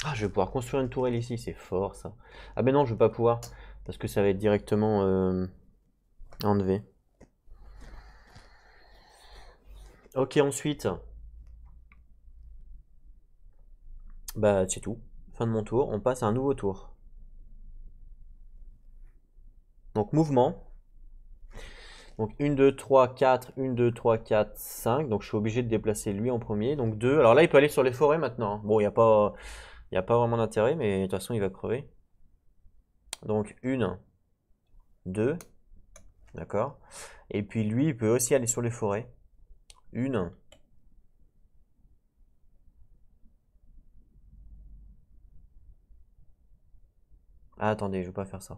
A: Ah, je vais pouvoir construire une tourelle ici. C'est fort, ça. Ah, ben non, je vais pas pouvoir. Parce que ça va être directement enlevé. Ok, ensuite. Bah, c'est tout. Fin de mon tour. On passe à un nouveau tour. Donc mouvement. Donc 1, 2, 3, 4, 1, 2, 3, 4, 5. Donc je suis obligé de déplacer lui en premier. Donc 2. Alors là, il peut aller sur les forêts maintenant. Bon, il n'y a pas vraiment d'intérêt, mais de toute façon, il va crever. Donc 1, 2. D'accord. Et puis lui, il peut aussi aller sur les forêts. 1. Ah, attendez, je ne vais pas faire ça.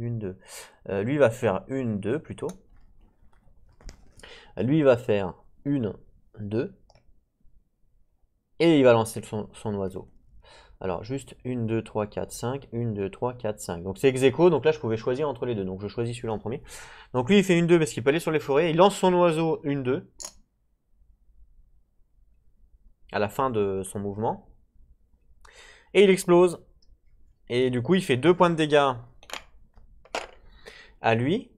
A: 1, 2. Lui, il va faire 1, 2 plutôt. Lui, il va faire 1, 2. Et il va lancer son oiseau. Alors, juste 1, 2, 3, 4, 5. 1, 2, 3, 4, 5. Donc, c'est ex aequo. Donc là, je pouvais choisir entre les deux. Donc, je choisis celui-là en premier. Donc, lui, il fait 1, 2 parce qu'il peut aller sur les forêts. Il lance son oiseau 1, 2. À la fin de son mouvement. Et il explose. Et du coup, il fait 2 points de dégâts à lui.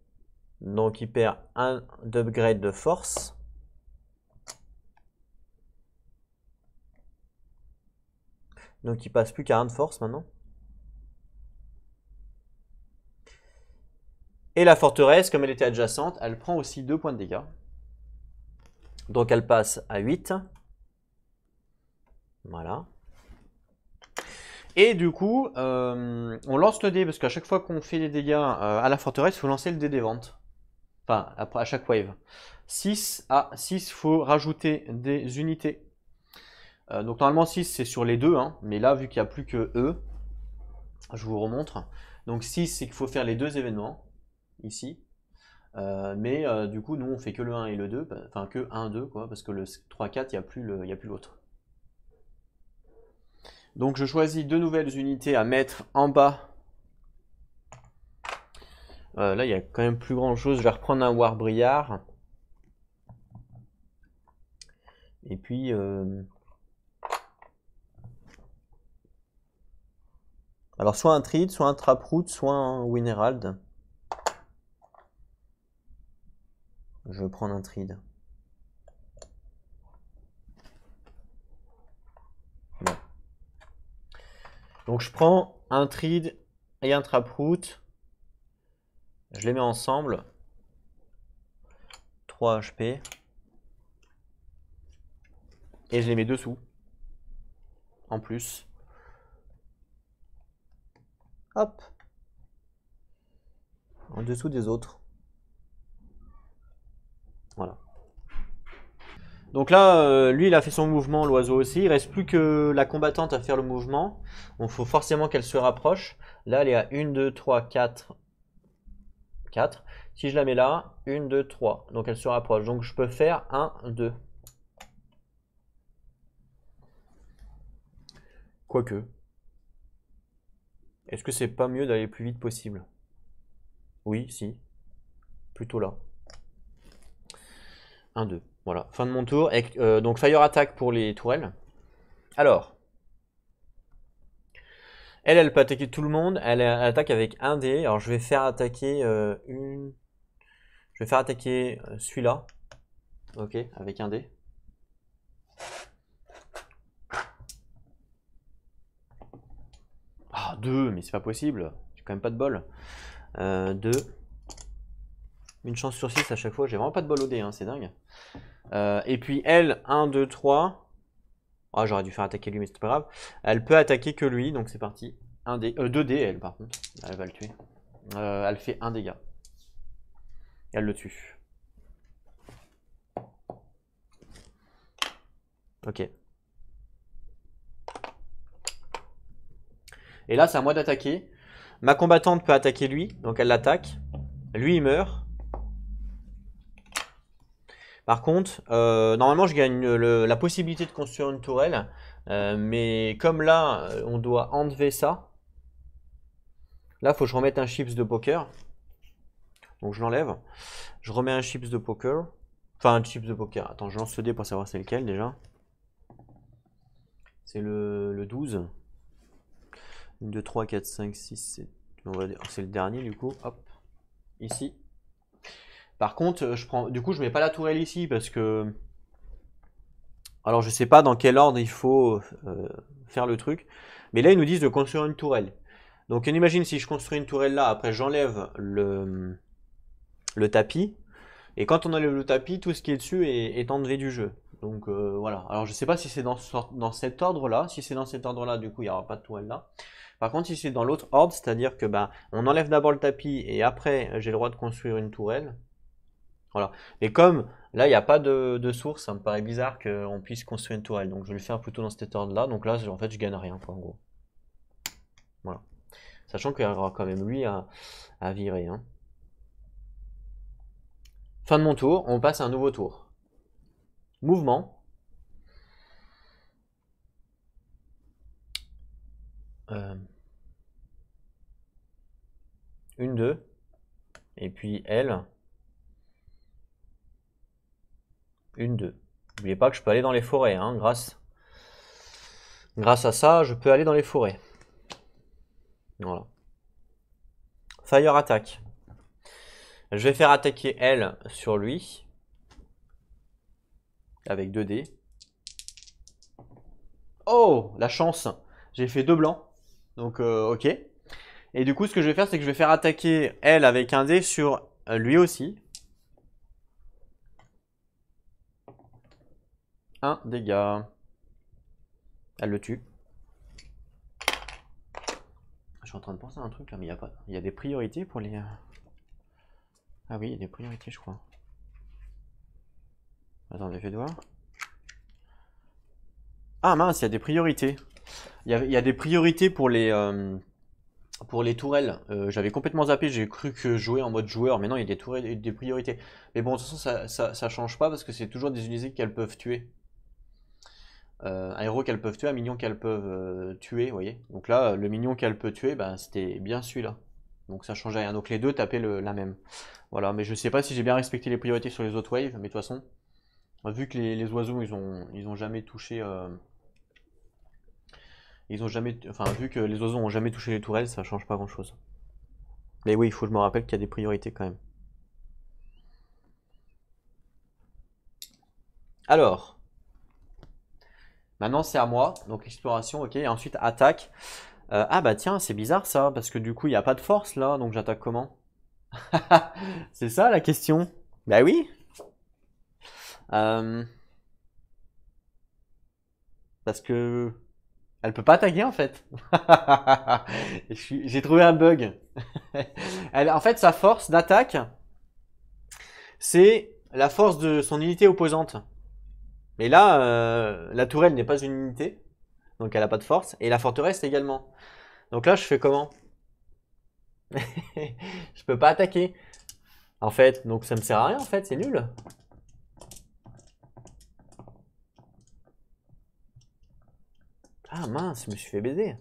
A: Donc, il perd 1 d'upgrade de force. Donc, il passe plus qu'à 1 de force maintenant. Et la forteresse, comme elle était adjacente, elle prend aussi 2 points de dégâts. Donc, elle passe à 8. Voilà. Et du coup, on lance le dé, parce qu'à chaque fois qu'on fait des dégâts à la forteresse, il faut lancer le dé des ventes. Enfin, après, à chaque wave. 6 à 6, il faut rajouter des unités. Donc normalement 6 c'est sur les deux, hein, mais là vu qu'il n'y a plus que eux, je vous remontre. Donc 6 c'est qu'il faut faire les deux événements, ici. Mais du coup nous on fait que le 1 et le 2, enfin que 1, 2 quoi, parce que le 3, 4 il n'y a plus l'autre. Donc je choisis deux nouvelles unités à mettre en bas. Là il y a quand même plus grand chose, je vais reprendre un Warbriard. Et puis... alors soit un Tride, soit un Traproot, soit un Winherald. Je vais prendre un Tride. Bon. Donc je prends un Tride et un Traproot. Je les mets ensemble. 3 HP. Et je les mets dessous. En plus. Hop. En dessous des autres. Voilà. Donc là, lui, il a fait son mouvement, l'oiseau aussi. Il reste plus que la combattante à faire le mouvement. Donc il faut forcément qu'elle se rapproche. Là, elle est à 1, 2, 3, 4. 4. Si je la mets là, 1, 2, 3. Donc elle se rapproche. Donc je peux faire 1, 2. Quoique. Est-ce que c'est pas mieux d'aller le plus vite possible? Oui, si. Plutôt là. 1, 2. Voilà. Fin de mon tour. Donc Fire Attack pour les tourelles. Alors. Elle peut attaquer tout le monde. Elle attaque avec un dé. Alors je vais faire attaquer une... Je vais faire attaquer celui-là. Ok, avec un dé. Ah, 2, mais c'est pas possible. J'ai quand même pas de bol. 2. Une chance sur 6 à chaque fois. J'ai vraiment pas de bol au dé, hein, c'est dingue. Et puis elle, 1, 2, 3. Ah, j'aurais dû faire attaquer lui, mais c'est pas grave. Elle peut attaquer que lui, donc c'est parti. 2 dés, elle, par contre. Elle va le tuer. Elle fait 1 dégât. Et elle le tue. Ok. Et là, c'est à moi d'attaquer. Ma combattante peut attaquer lui, donc elle l'attaque. Lui, il meurt. Par contre, normalement, je gagne la possibilité de construire une tourelle. Mais comme là, on doit enlever ça. Là, il faut que je remette un chips de poker. Donc, je l'enlève. Je remets un chips de poker. Enfin, un chips de poker. Attends, je lance ce dé pour savoir c'est lequel déjà. C'est le 12. 1, 2, 3, 4, 5, 6, 7. C'est le dernier du coup. Hop. Ici. Par contre, du coup, je mets pas la tourelle ici parce que Alors je sais pas dans quel ordre il faut faire le truc. Mais là ils nous disent de construire une tourelle. Donc on imagine si je construis une tourelle là, après j'enlève le tapis. Et quand on enlève le tapis, tout ce qui est dessus est enlevé du jeu. Donc voilà. Alors je sais pas si c'est dans cet ordre-là. Si c'est dans cet ordre-là, du coup il n'y aura pas de tourelle là. Par contre, si c'est dans l'autre ordre, c'est-à-dire que ben, on enlève d'abord le tapis et après j'ai le droit de construire une tourelle. Voilà. Et comme là il n'y a pas de source, ça me paraît bizarre qu'on puisse construire une tourelle. Donc je vais le faire plutôt dans cet ordre-là. Donc là, en fait, je gagne rien, quoi, en gros. Voilà. Sachant qu'il y aura quand même lui à virer. Hein. Fin de mon tour, on passe à un nouveau tour. Mouvement. Une, deux. Et puis elle. Une, deux. N'oubliez pas que je peux aller dans les forêts. Hein, grâce à ça, je peux aller dans les forêts. Voilà. Fire attack. Je vais faire attaquer elle sur lui. Avec 2 dés. Oh, la chance. J'ai fait 2 blancs. Donc, ok. Et du coup, ce que je vais faire, c'est que je vais faire attaquer elle avec un dé sur lui aussi. 1 dégât. Elle le tue. Je suis en train de penser à un truc là, mais il y a des priorités pour les... Ah oui, il y a des priorités, je crois. Attendez, faites voir. Ah mince, il y a des priorités. Il y a des priorités pour les tourelles. J'avais complètement zappé, j'ai cru que jouer en mode joueur, mais non, il y a des priorités. Mais bon, de toute façon, ça change pas parce que c'est toujours des unités qu'elles peuvent tuer. Un héros qu'elles peuvent tuer, un minion qu'elles peuvent tuer, vous voyez. Donc là, le minion qu'elle peut tuer, bah, c'était bien celui-là. Donc ça change rien. Donc les deux tapaient la même. Voilà, mais je sais pas si j'ai bien respecté les priorités sur les autres waves, mais de toute façon, vu que les oiseaux, ils ont jamais touché... Enfin, vu que les oiseaux ont jamais touché les tourelles, ça change pas grand-chose. Mais oui, il faut que je me rappelle qu'il y a des priorités quand même. Alors, maintenant c'est à moi, donc exploration, ok, et ensuite attaque. Ah bah tiens, c'est bizarre ça, parce que du coup il n'y a pas de force là, donc j'attaque comment? C'est ça la question? Bah oui. Euh, Parce que elle peut pas attaquer en fait. J'ai trouvé un bug. En fait, sa force d'attaque, c'est la force de son unité opposante. Mais là, la tourelle n'est pas une unité, donc elle a pas de force, et la forteresse également. Donc là, je fais comment? Je peux pas attaquer. En fait, donc ça me sert à rien en fait, c'est nul. Ah mince, je me suis fait baiser.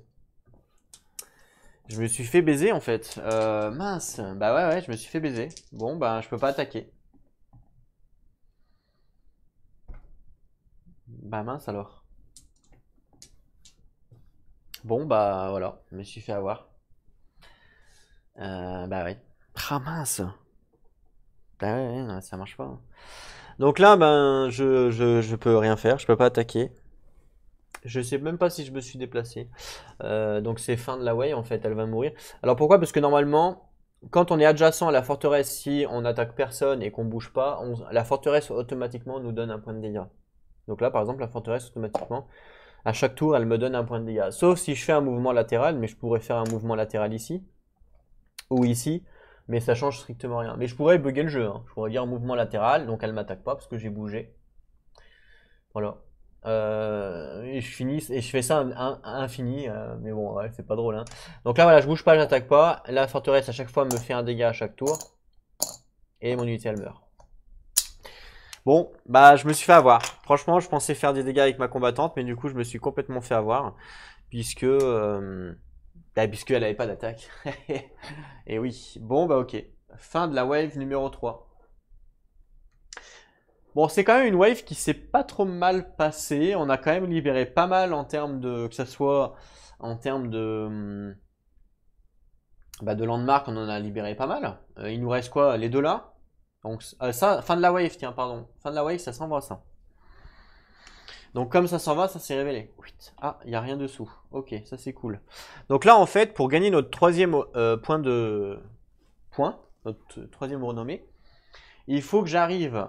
A: Je me suis fait baiser en fait. Mince, bah ouais, je me suis fait baiser. Bon, bah je peux pas attaquer. Bah mince alors. Bon, bah voilà, je me suis fait avoir. Bah ouais. Ah mince. Bah ouais, ça marche pas. Donc là, ben, je peux rien faire, je peux pas attaquer. Je sais même pas si je me suis déplacé. Donc c'est fin de la wave en fait, elle va mourir. Alors pourquoi? Parce que normalement, quand on est adjacent à la forteresse, si on attaque personne et qu'on bouge pas, la forteresse automatiquement nous donne un point de dégâts. Donc là par exemple, la forteresse automatiquement, à chaque tour, elle me donne un point de dégâts. Sauf si je fais un mouvement latéral, mais je pourrais faire un mouvement latéral ici ou ici, mais ça change strictement rien. Mais je pourrais bugger le jeu, hein. Je pourrais dire mouvement latéral, donc elle m'attaque pas parce que j'ai bougé. Voilà. Et je finis et je fais ça infini, mais bon, ouais, c'est pas drôle. Hein. Donc là, voilà, je bouge pas, j'attaque pas. La forteresse à chaque fois me fait un dégât à chaque tour, et mon unité elle meurt. Bon, bah je me suis fait avoir. Franchement, je pensais faire des dégâts avec ma combattante, mais du coup, je me suis complètement fait avoir puisque puisqu'elle avait pas d'attaque. Et oui. Bon, bah ok. Fin de la wave numéro 3. Bon, c'est quand même une wave qui s'est pas trop mal passée. On a quand même libéré pas mal en termes de, que ça soit en termes de landmark, on en a libéré pas mal. Il nous reste quoi? Les deux là? Donc ça, fin de la wave, tiens, pardon. Fin de la wave, ça s'en va ça. Donc comme ça s'en va, ça s'est révélé. Ah, il n'y a rien dessous. Ok, ça c'est cool. Donc là, en fait, pour gagner notre troisième notre troisième renommée, il faut que j'arrive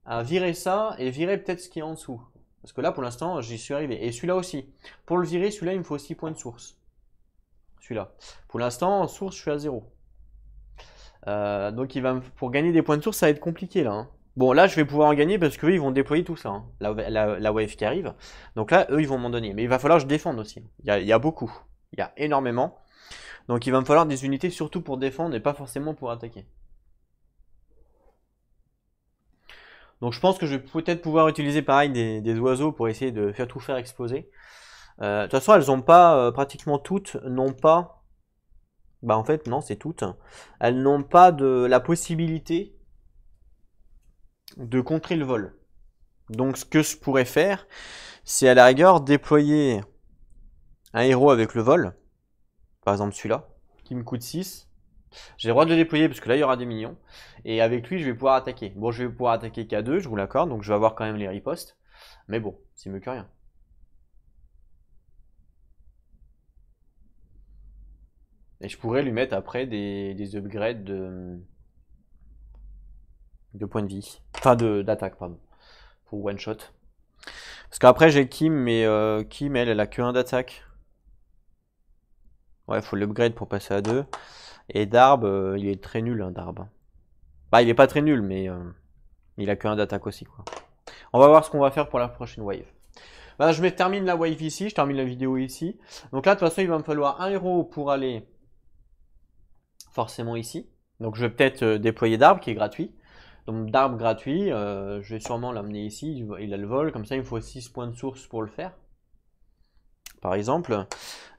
A: à virer ça et virer peut-être ce qui est en dessous. Parce que là, pour l'instant, j'y suis arrivé. Et celui-là aussi. Pour le virer, celui-là, il me faut 6 points de source. Celui-là. Pour l'instant, en source, je suis à 0. Donc pour gagner des points de source, ça va être compliqué là, hein. Bon, là, je vais pouvoir en gagner parce qu'eux, ils vont déployer tout ça, hein, la wave qui arrive. Donc là, eux, ils vont m'en donner. Mais il va falloir que je défende aussi. Il y a beaucoup. Il y a énormément. Donc il va me falloir des unités surtout pour défendre et pas forcément pour attaquer. Donc je pense que je vais peut-être pouvoir utiliser pareil des oiseaux pour essayer de tout faire exploser. De toute façon, elles ont pas, pratiquement toutes, n'ont pas. Bah en fait, non, c'est toutes. Elles n'ont pas de la possibilité de contrer le vol. Donc ce que je pourrais faire, c'est à la rigueur déployer un héros avec le vol. Par exemple celui-là, qui me coûte 6. J'ai le droit de le déployer parce que là il y aura des minions. Et avec lui je vais pouvoir attaquer. Bon, je vais pouvoir attaquer qu'à 2, je vous l'accorde, donc je vais avoir quand même les ripostes. Mais bon, c'est mieux que rien. Et je pourrais lui mettre après des upgrades de points de vie. Enfin d'attaque, pardon. Pour one shot. Parce qu'après j'ai Kim, mais Kim elle a que 1 d'attaque. Ouais, faut l'upgrade pour passer à 2. Et Darb, il est très nul, hein, Darb. Bah, il est pas très nul, mais il a que 1 d'attaque aussi, quoi. On va voir ce qu'on va faire pour la prochaine wave. Bah, termine la wave ici, je termine la vidéo ici. Donc là, de toute façon, il va me falloir un héros pour aller forcément ici. Donc je vais peut-être déployer Darb qui est gratuit. Donc Darb gratuit, je vais sûrement l'amener ici. Il a le vol, comme ça, il me faut 6 points de source pour le faire. Par exemple.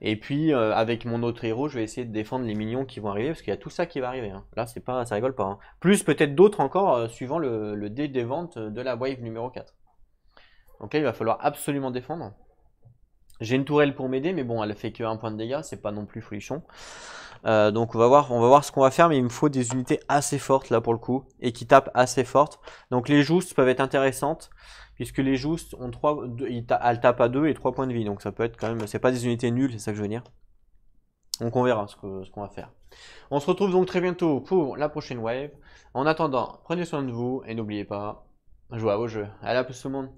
A: Et puis avec mon autre héros, je vais essayer de défendre les minions qui vont arriver parce qu'il y a tout ça qui va arriver, hein. Là, c'est pas, ça rigole pas, hein. Plus peut-être d'autres encore suivant le dé des ventes de la wave numéro 4. Donc là, il va falloir absolument défendre. J'ai une tourelle pour m'aider, mais bon, elle fait que 1 point de dégâts, c'est pas non plus folichon. Donc on va voir ce qu'on va faire, mais il me faut des unités assez fortes là pour le coup et qui tapent assez fortes. Donc les joustes peuvent être intéressantes puisque les joustes ont elles tapent à 2 et 3 points de vie, donc ça peut être quand même, c'est pas des unités nulles, c'est ça que je veux dire. Donc on verra ce qu'on va faire. On se retrouve donc très bientôt pour la prochaine wave. En attendant, prenez soin de vous et n'oubliez pas, jouez à vos jeux. Allez, à plus tout le monde.